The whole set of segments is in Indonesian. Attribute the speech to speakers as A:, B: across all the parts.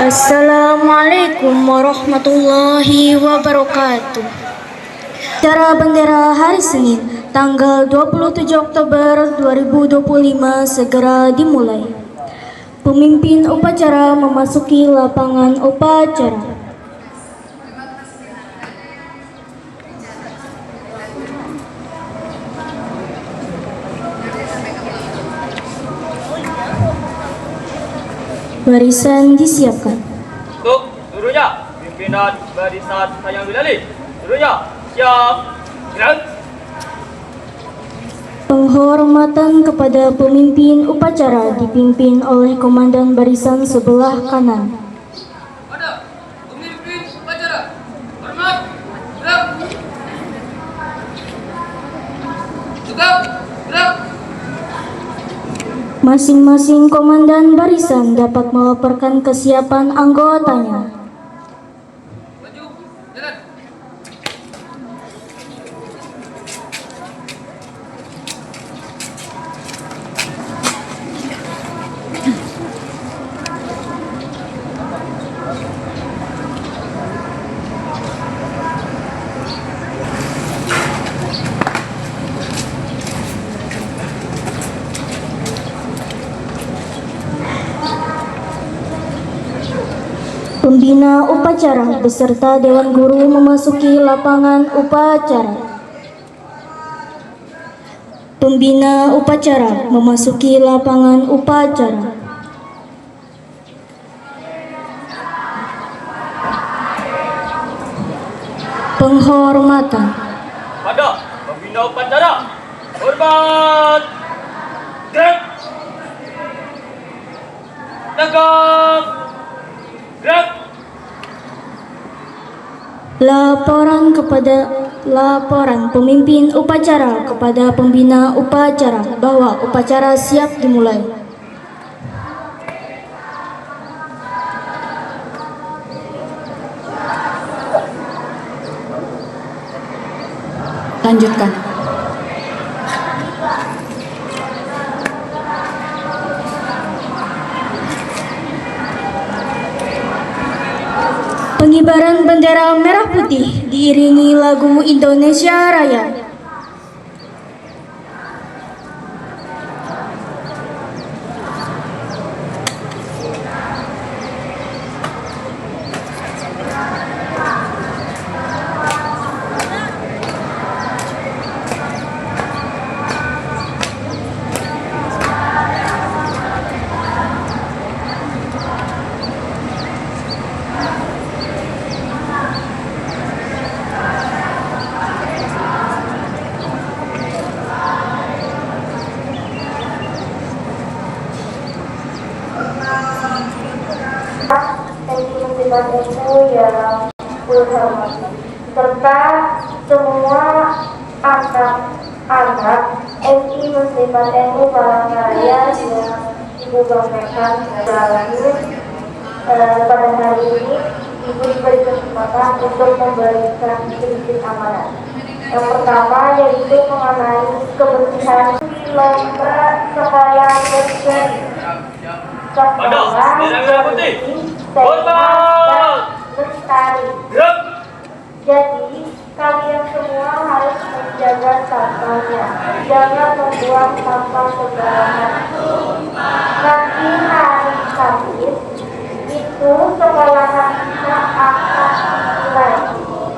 A: Assalamualaikum warahmatullahi wabarakatuh. Acara bendera hari Senin, tanggal 27 Oktober 2025 segera dimulai. Pemimpin upacara memasuki lapangan upacara. Barisan disiapkan.
B: Untuk seluruhnya, pimpinan barisan Sayang Bilali. Seluruhnya, siap. Gerak.
A: Penghormatan kepada pemimpin upacara dipimpin oleh Komandan Barisan sebelah kanan.
B: Ada pemimpin upacara. Hormat. Gerak. Tegap. Gerak.
A: Masing-masing komandan barisan dapat melaporkan kesiapan anggotanya.
B: Maju. Jalan.
A: Pembina upacara beserta Dewan Guru memasuki lapangan upacara. Pembina upacara memasuki lapangan upacara. Penghormatan.
B: Pada pembina upacara. Hormat. Gerak. Tegap. Gerak.
A: Laporan pemimpin upacara kepada pembina upacara bahwa upacara siap dimulai. Lanjutkan. Pengibaran bendera merah putih diiringi lagu Indonesia Raya.
C: Itu yang berhormat serta semua anak-anak MI Muslimat NU Palangkaraya yang Ibu banggakan. Pada hari ini Ibu diberi kesempatan untuk memberikan sedikit amanat. Yang pertama yaitu mengenai kebersihan lomba sekolah berseri. Sekolah lestari. Jadi kalian semua harus menjaga sampahnya. Jangan membuang sampah sembarangan. Nanti hari Kamis itu sekolahan kita akan mulai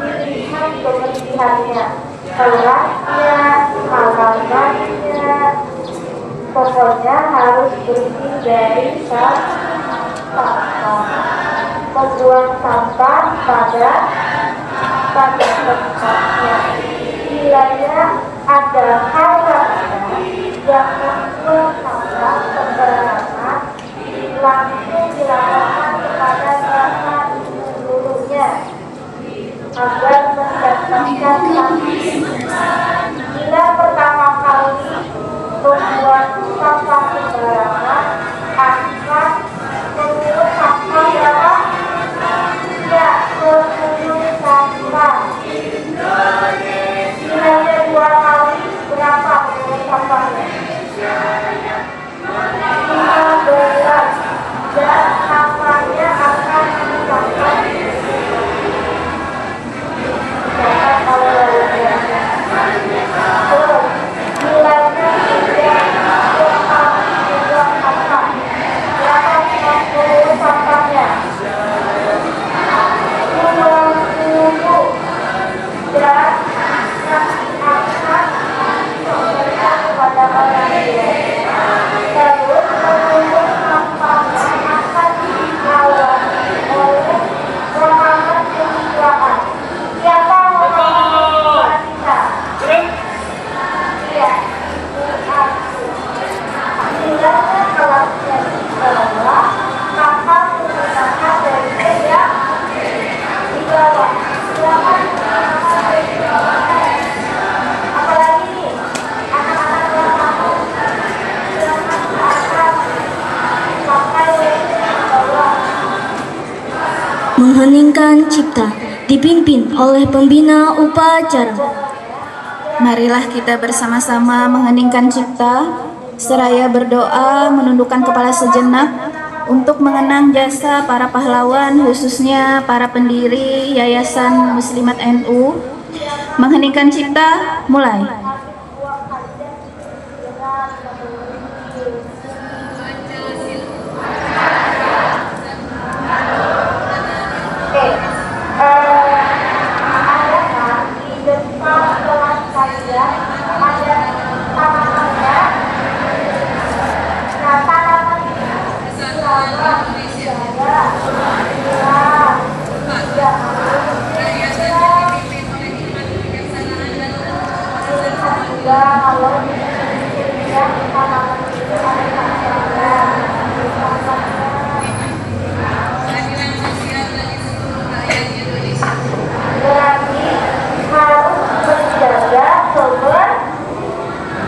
C: dilihat kebersihannya, kelasnya, makanannya, pokoknya harus bersih dari sampah. Membuang sampah pada tempatnya. Bilanya ada hal-hal yang membuang sampah sembarangan, langsung dilaporkan kepada bapak ibu gurunya agar mendapatkan sanksi. Bila pertama kali membuang sampah sembarangan, akan mengurus sampah berapa? Ya, 10 sampah. Bilanya 2 kali, berapa mengurus sampahnya? 15. Dan apa
A: Mengheningkan cipta dipimpin oleh pembina upacara.
D: Marilah kita bersama-sama mengheningkan cipta, seraya berdoa menundukkan kepala sejenak untuk mengenang jasa para pahlawan, khususnya para pendiri Yayasan Muslimat NU. Mengheningkan cipta, mulai.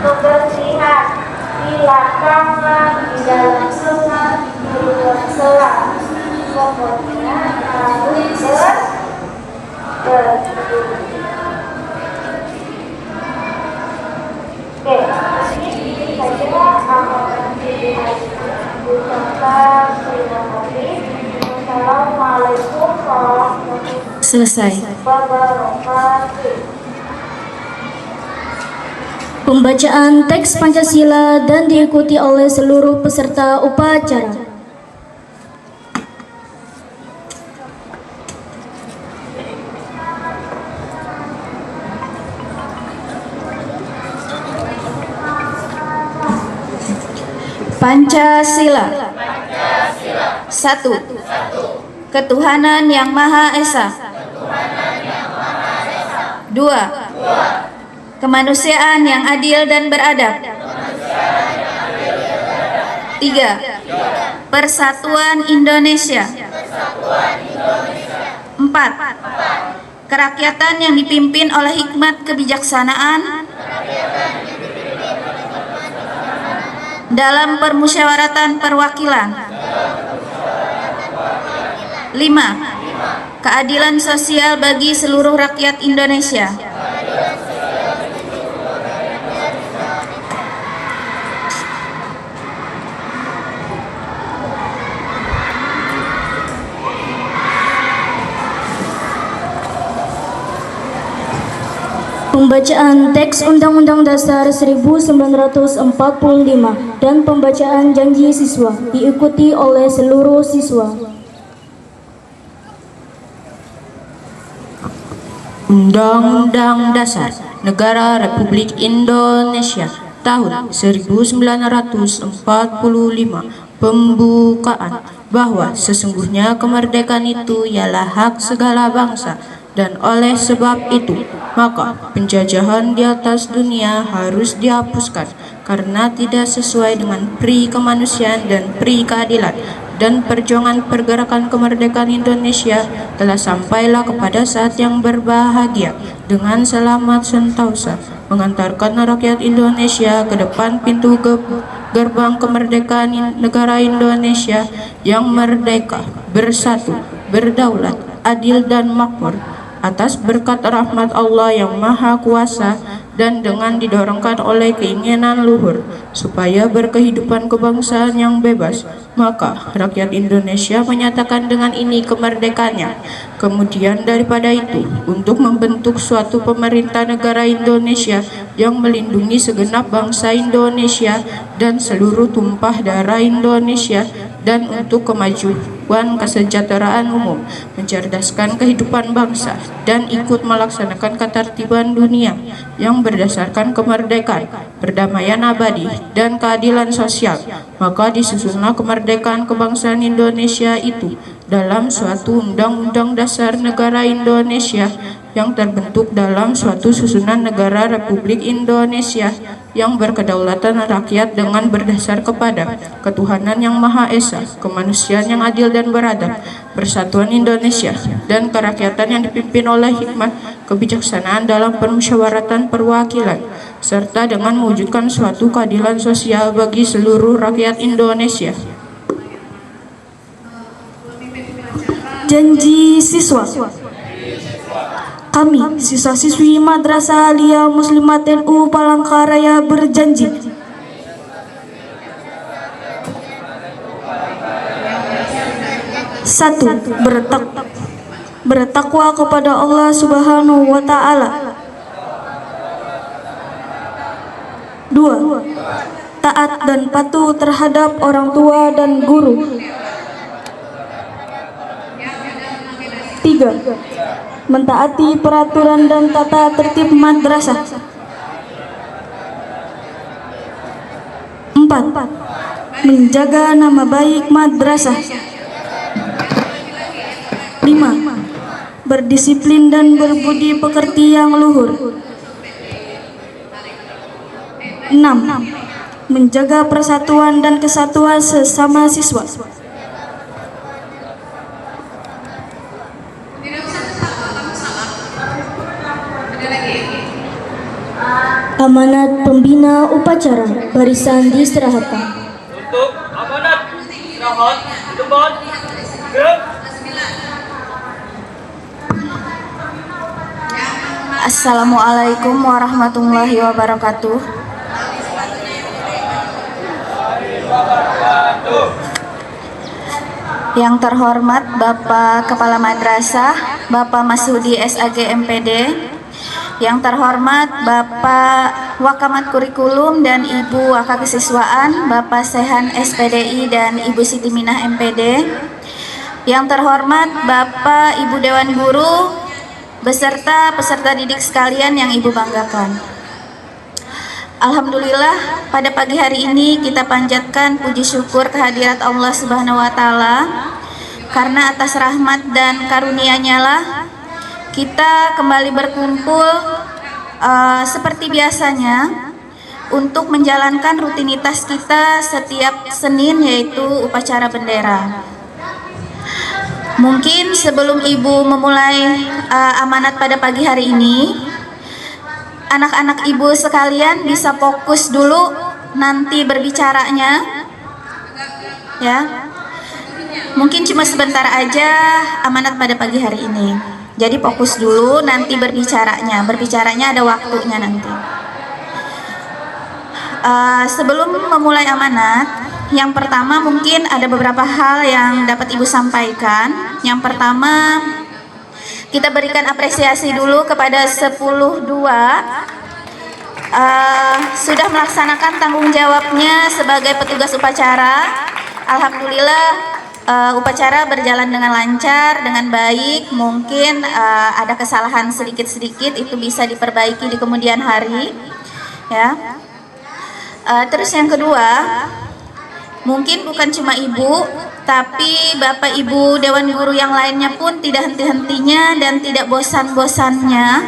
C: Kebersihan di lapangan, di dalam sungai, di luar selat. Pokoknya harus bersih. Oke, ini saja terima kasih. Wassalamualaikum warahmatullahi
D: Selesai.
C: wabarakatuh.
A: Pembacaan teks Pancasila dan diikuti oleh seluruh peserta upacara.
D: Pancasila. 1. Ketuhanan Yang Maha Esa. 2. Kemanusiaan yang adil dan beradab. 3. Persatuan Indonesia. 4. Kerakyatan yang dipimpin oleh hikmat kebijaksanaan dalam permusyawaratan perwakilan. 5. Keadilan sosial bagi seluruh rakyat Indonesia.
A: 5. Pembacaan teks Undang-Undang Dasar 1945 dan pembacaan janji siswa diikuti oleh seluruh siswa.
E: Undang-Undang Dasar Negara Republik Indonesia tahun 1945 pembukaan bahwa sesungguhnya kemerdekaan itu ialah hak segala bangsa dan oleh sebab itu maka penjajahan di atas dunia harus dihapuskan karena tidak sesuai dengan pri kemanusiaan dan pri keadilan, dan perjuangan pergerakan kemerdekaan Indonesia telah sampailah kepada saat yang berbahagia dengan selamat sentosa mengantarkan rakyat Indonesia ke depan pintu gerbang kemerdekaan negara Indonesia yang merdeka, bersatu, berdaulat, adil dan makmur atas berkat rahmat Allah yang Maha Kuasa dan dengan didorongkan oleh keinginan luhur supaya berkehidupan kebangsaan yang bebas, maka rakyat Indonesia menyatakan dengan ini kemerdekaannya. Kemudian daripada itu, untuk membentuk suatu pemerintah negara Indonesia yang melindungi segenap bangsa Indonesia dan seluruh tumpah darah Indonesia, dan untuk kemajuan kesejahteraan umum, mencerdaskan kehidupan bangsa, dan ikut melaksanakan ketertiban dunia yang berdasarkan kemerdekaan, perdamaian abadi, dan keadilan sosial. Maka disusunlah kemerdekaan kebangsaan Indonesia itu dalam suatu Undang-Undang Dasar Negara Indonesia yang terbentuk dalam suatu susunan negara Republik Indonesia yang berkedaulatan rakyat dengan berdasar kepada ketuhanan yang Maha Esa, kemanusiaan yang adil dan beradab, persatuan Indonesia, dan kerakyatan yang dipimpin oleh hikmat kebijaksanaan dalam permusyawaratan perwakilan, serta dengan mewujudkan suatu keadilan sosial bagi seluruh rakyat Indonesia.
A: Janji siswa. Kami, siswa-siswi Madrasah Aliyah Muslimat NU Palangkaraya berjanji satu, bertakwa kepada Allah Subhanahu wa Ta'ala. Dua, taat dan patuh terhadap orang tua dan guru. Tiga, mentaati peraturan dan tata tertib madrasah. Empat, menjaga nama baik madrasah. Lima, berdisiplin dan berbudi pekerti yang luhur. Enam, menjaga persatuan dan kesatuan sesama siswa. Amanat pembina upacara, barisan diistirahatkan.
B: Untuk amanat istirahat di depan. Gerak.
D: Assalamualaikum warahmatullahi wabarakatuh. Yang terhormat Bapak Kepala Madrasah, Bapak Masudi SAG MPD. Yang terhormat Bapak Wakamat Kurikulum dan Ibu Waka Kesiswaan, Bapak Sehan SPDI dan Ibu Siti Minah MPD. Yang terhormat Bapak Ibu Dewan Guru beserta peserta didik sekalian yang Ibu banggakan. Alhamdulillah, pada pagi hari ini kita panjatkan puji syukur kehadirat Allah Subhanahu wa Ta'ala, karena atas rahmat dan karunia-Nya lah kita kembali berkumpul seperti biasanya untuk menjalankan rutinitas kita setiap Senin, yaitu upacara bendera. Mungkin sebelum Ibu memulai amanat pada pagi hari ini, anak-anak Ibu sekalian bisa fokus dulu nanti berbicaranya, ya. Mungkin cuma sebentar aja amanat pada pagi hari ini. Jadi fokus dulu nanti berbicaranya. Berbicaranya ada waktunya nanti. Sebelum memulai amanat, yang pertama mungkin ada beberapa hal yang dapat Ibu sampaikan. Yang pertama, kita berikan apresiasi dulu kepada 10.2 sudah melaksanakan tanggung jawabnya sebagai petugas upacara. Alhamdulillah, upacara berjalan dengan lancar, dengan baik. Mungkin ada kesalahan sedikit-sedikit, itu bisa diperbaiki di kemudian hari, ya. Terus yang kedua, mungkin bukan cuma Ibu, tapi Bapak Ibu Dewan Guru yang lainnya pun tidak henti-hentinya dan tidak bosan-bosannya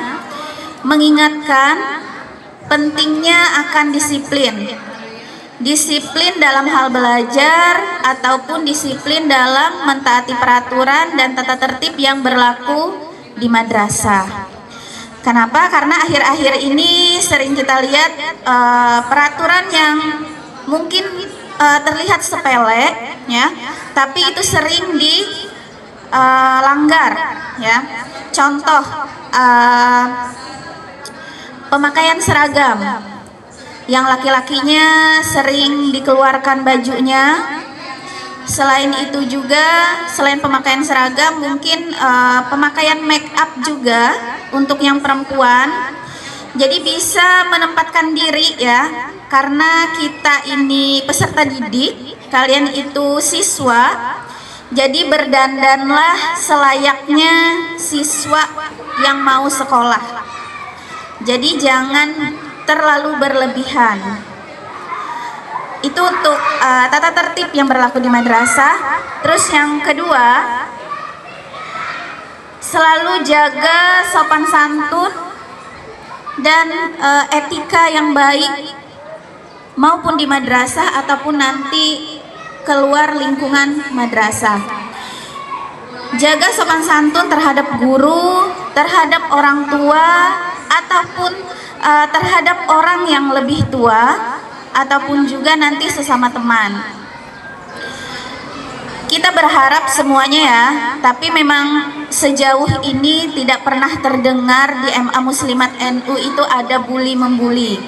D: mengingatkan pentingnya akan disiplin. Disiplin dalam hal belajar ataupun disiplin dalam mentaati peraturan dan tata tertib yang berlaku di madrasah. Kenapa? Karena akhir-akhir ini sering kita lihat peraturan yang mungkin terlihat sepele, ya, tapi itu sering dilanggar, ya. Contoh, pemakaian seragam. Yang laki-lakinya sering dikeluarkan bajunya. Selain itu juga, selain pemakaian seragam, mungkin pemakaian make up juga untuk yang perempuan. Jadi bisa menempatkan diri, ya, karena kita ini peserta didik, kalian itu siswa. Jadi berdandanlah selayaknya siswa yang mau sekolah. Jadi jangan terlalu berlebihan. Itu untuk tata tertib yang berlaku di madrasah. Terus yang kedua, selalu jaga sopan santun dan etika yang baik, maupun di madrasah ataupun nanti keluar lingkungan madrasah. Jaga sopan santun terhadap guru, terhadap orang tua, ataupun terhadap orang yang lebih tua, ataupun juga nanti sesama teman. Kita kita berharap semuanya ya, tapi memang sejauh ini tidak pernah terdengar di MA Muslimat NU itu ada bully membuli.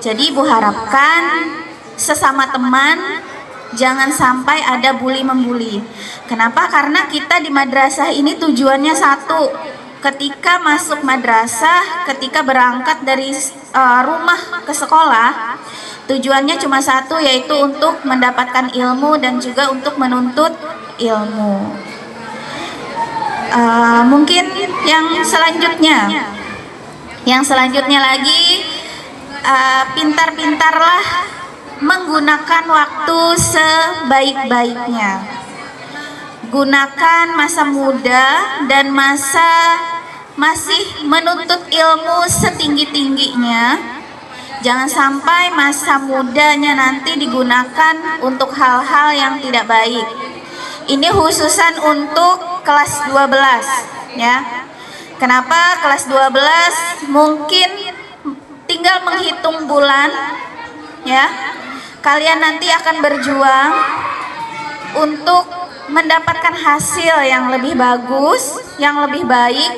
D: Jadi Ibu harapkan sesama teman jangan sampai ada bully membuli. Kenapa? Karena kita di madrasah ini tujuannya satu. Ketika masuk madrasah, ketika berangkat dari rumah ke sekolah, tujuannya cuma satu, yaitu untuk mendapatkan ilmu dan juga untuk menuntut ilmu. Mungkin yang selanjutnya lagi, pintar-pintarlah menggunakan waktu sebaik-baiknya. Gunakan masa muda dan masa masih menuntut ilmu setinggi-tingginya. Jangan sampai masa mudanya nanti digunakan untuk hal-hal yang tidak baik. Ini khususan untuk kelas 12 ya. Kenapa kelas 12? Mungkin tinggal menghitung bulan ya. Kalian nanti akan berjuang untuk mendapatkan hasil yang lebih bagus, yang lebih baik,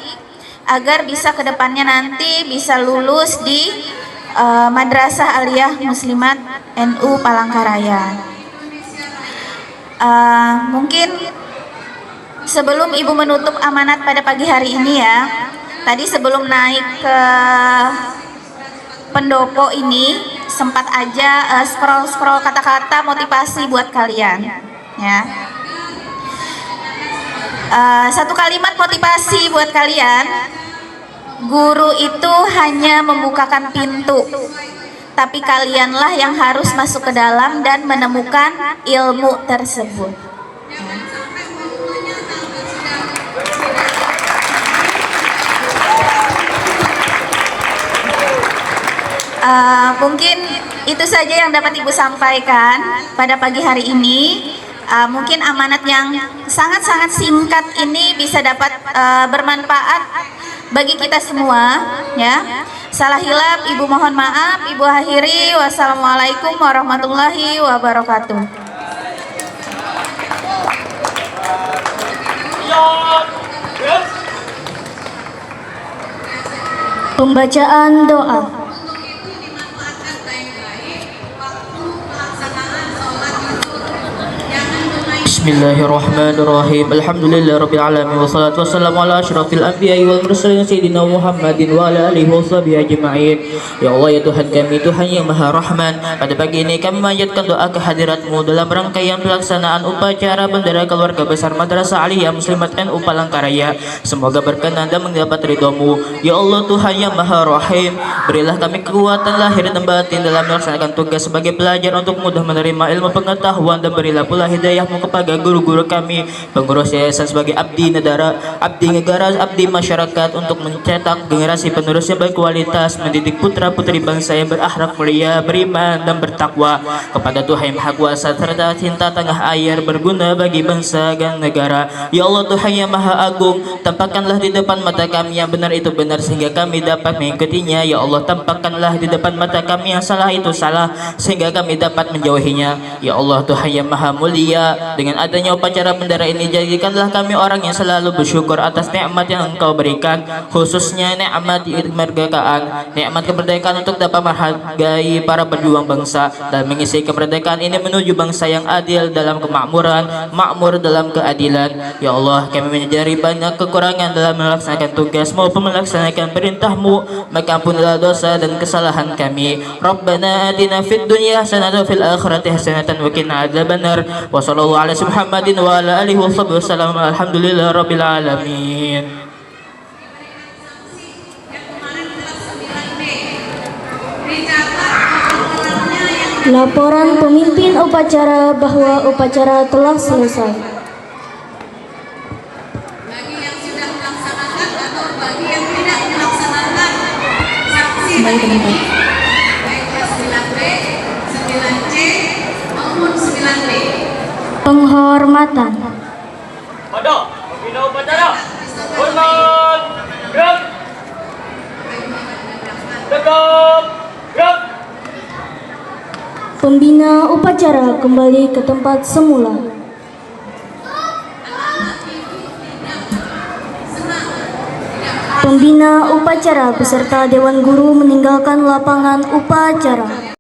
D: agar bisa kedepannya nanti bisa lulus di Madrasah Aliyah Muslimat NU Palangkaraya. Mungkin sebelum Ibu menutup amanat pada pagi hari ini ya, tadi sebelum naik ke pendopo ini sempat aja scroll kata-kata motivasi buat kalian ya. Satu kalimat motivasi buat kalian. Guru itu hanya membukakan pintu, tapi kalianlah yang harus masuk ke dalam dan menemukan ilmu tersebut. Mungkin itu saja yang dapat Ibu sampaikan pada pagi hari ini. Mungkin amanat yang sangat-sangat singkat ini bisa dapat bermanfaat bagi kita semua ya. Salah hilaf Ibu mohon maaf, Ibu akhiri. Wassalamualaikum warahmatullahi wabarakatuh.
A: Pembacaan doa.
B: Bismillahirrahmanirrahim. Alhamdulillahirabbil alamin wassalatu wassalamu ala asyrafil anbiya'i wal mursalin sayyidina Muhammadin wa ala alihi washabihi ajma'in. Ya Allah ya Tuhan kami, Tuhan yang Maha Rahman, pada pagi ini kami memanjatkan doa kehadirat-Mu dalam rangkaian pelaksanaan upacara bendera keluarga besar Madrasah Aliyah Muslimat NU Palangkaraya. Semoga berkenan dan mendapat ridha-Mu. Ya Allah Tuhan yang Maha Rahim, berilah kami kekuatan lahir dan batin dalam melaksanakan tugas sebagai pelajar untuk mudah menerima ilmu pengetahuan, dan berilah pula hidayah-Mu kepada guru-guru kami, pengurus yayasan sebagai abdi negara, abdi masyarakat, untuk mencetak generasi penerus yang berkualitas, mendidik putra-putri bangsa yang berakhlak mulia, beriman dan bertakwa kepada Tuhan Yang Maha Kuasa, serta cinta tanah air berguna bagi bangsa dan negara. Ya Allah Tuhan yang Maha Agung, tampakkanlah di depan mata kami yang benar itu benar sehingga kami dapat mengikutinya. Ya Allah, tampakkanlah di depan mata kami yang salah itu salah sehingga kami dapat menjauhinya. Ya Allah Tuhan yang Maha Mulia, dengan adanya upacara bendera ini, jadikanlah kami orang yang selalu bersyukur atas nikmat yang Engkau berikan, khususnya nikmat kemerdekaan, nikmat kemerdekaan untuk dapat menghargai para berjuang bangsa dan mengisi kemerdekaan ini menuju bangsa yang adil dalam kemakmuran, makmur dalam keadilan. Ya Allah, kami menyadari banyak kekurangan dalam melaksanakan tugas maupun melaksanakan perintah-Mu, maka ampunilah dosa dan kesalahan kami. Rabbana atina fid dunya hasanatan wa fil akhirati hasanatan wa qina adzabannar. Wa sallallahu ala Muhammadin wa ala alihi wasallam. Alhamdulillah rabbil alamin.
A: Laporan pemimpin upacara bahwa upacara telah selesai.
F: Bagi yang sudah melaksanakan atau bagi yang tidak melaksanakan sanksi baik kelas 9B, 9C maupun 9D.
A: Penghormatan.
B: Pada pembina upacara, hormat, gerak, tegap, gerak.
A: Pembina upacara kembali ke tempat semula. Pembina upacara beserta Dewan Guru meninggalkan lapangan upacara.